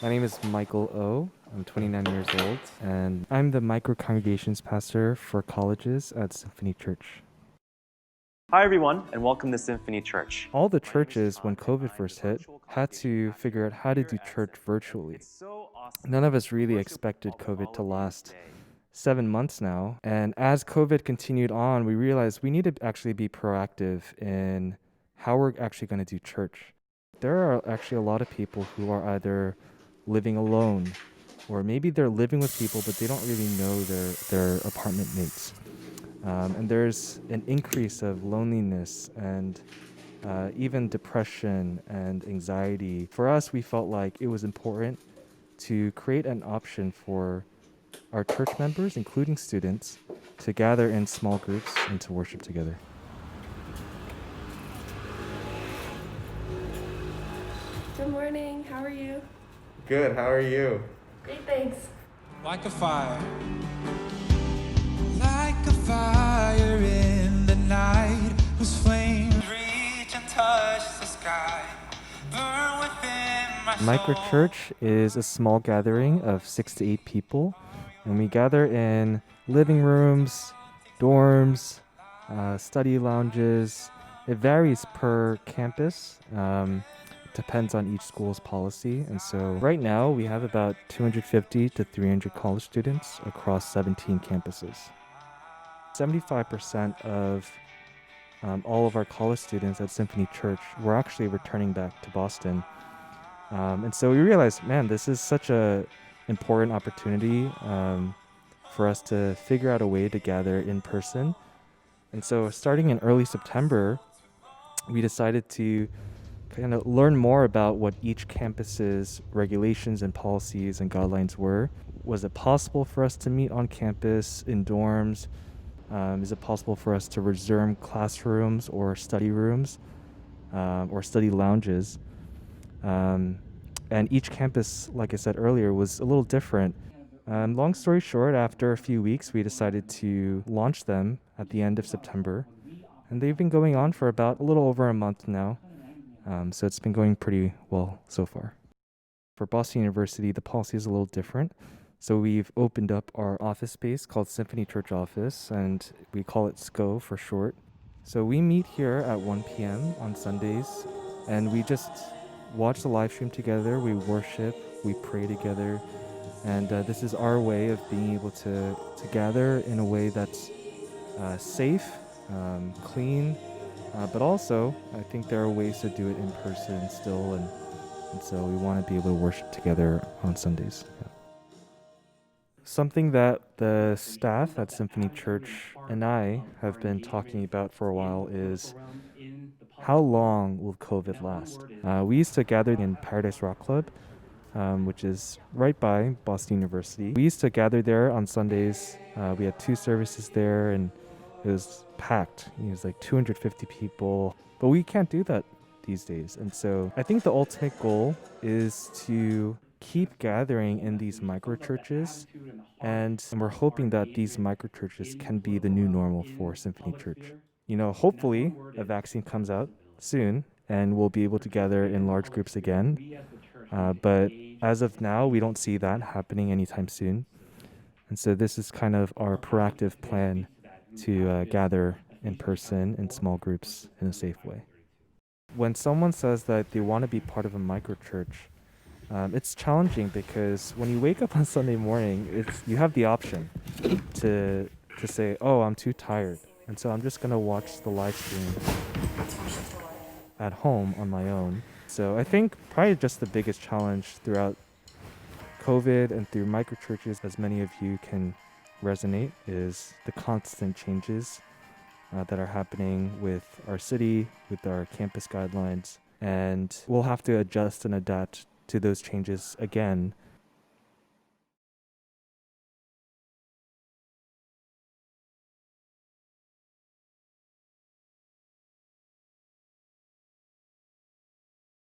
My name is Michael O. I'm 29 years old, and I'm the micro-congregations pastor for colleges at Symphony Church. Hi everyone, and welcome to Symphony Church. All the churches, when COVID first hit, had to figure out how to do church virtually. None of us really expected COVID to last 7 months now, and as COVID continued on, we realized we need to actually be proactive in how we're actually going to do church. There are actually a lot of people who are either living alone, or maybe they're living with people, but they don't really know their apartment mates. And there's an increase of loneliness and even depression and anxiety. For us, we felt like it was important to create an option for our church members, including students, to gather in small groups and to worship together. Good morning, how are you? Good, how are you? Great, thanks. Like a fire in the night, whose flames reach and touch the sky, burn within my soul. Microchurch is a small gathering of 6 to 8 people, and we gather in living rooms, dorms, study lounges. It varies per campus. Depends on each school's policy. And so right now we have about 250 to 300 college students across 17 campuses. 75% of all of our college students at Symphony Church were actually returning back to Boston. And so we realized, man, this is such a important opportunity for us to figure out a way to gather in person. And so starting in early September, we decided to kind of learn more about what each campus's regulations and policies and guidelines were. Was it possible for us to meet on campus in dorms? Is it possible for us to reserve classrooms or study rooms or study lounges? And each campus, like I said earlier, was a little different. Long story short, after a few weeks, we decided to launch them at the end of September. And they've been going on for about a little over a month now. So it's been going pretty well so far. For Boston University, the policy is a little different. So we've opened up our office space called Symphony Church Office, and we call it SCO for short. So we meet here at 1 p.m. on Sundays, and we just watch the live stream together. We worship, we pray together, and this is our way of being able to gather in a way that's safe, clean, but also I think there are ways to do it in person still, and so we want to be able to worship together on Sundays. Yeah. Something that the staff at Symphony Church and I have been talking about for a while is how long will COVID last? We used to gather in Paradise Rock Club, which is right by Boston University. We used to gather there on Sundays. We had 2 services there, and it was packed. It was like 250 people. But we can't do that these days. And so I think the ultimate goal is to keep gathering in these micro churches, and we're hoping that these micro churches can be the new normal for Symphony Church. Hopefully a vaccine comes out soon and we'll be able to gather in large groups again. But as of now, we don't see that happening anytime soon. And so this is kind of our proactive plan to gather in person in small groups in a safe way. When someone says that they want to be part of a microchurch, it's challenging because when you wake up on Sunday morning, you have the option to say, "Oh, I'm too tired, and so I'm just gonna watch the live stream at home on my own." So I think probably just the biggest challenge throughout COVID and through microchurches, as many of you can resonate, is the constant changes that are happening with our city, with our campus guidelines, and we'll have to adjust and adapt to those changes again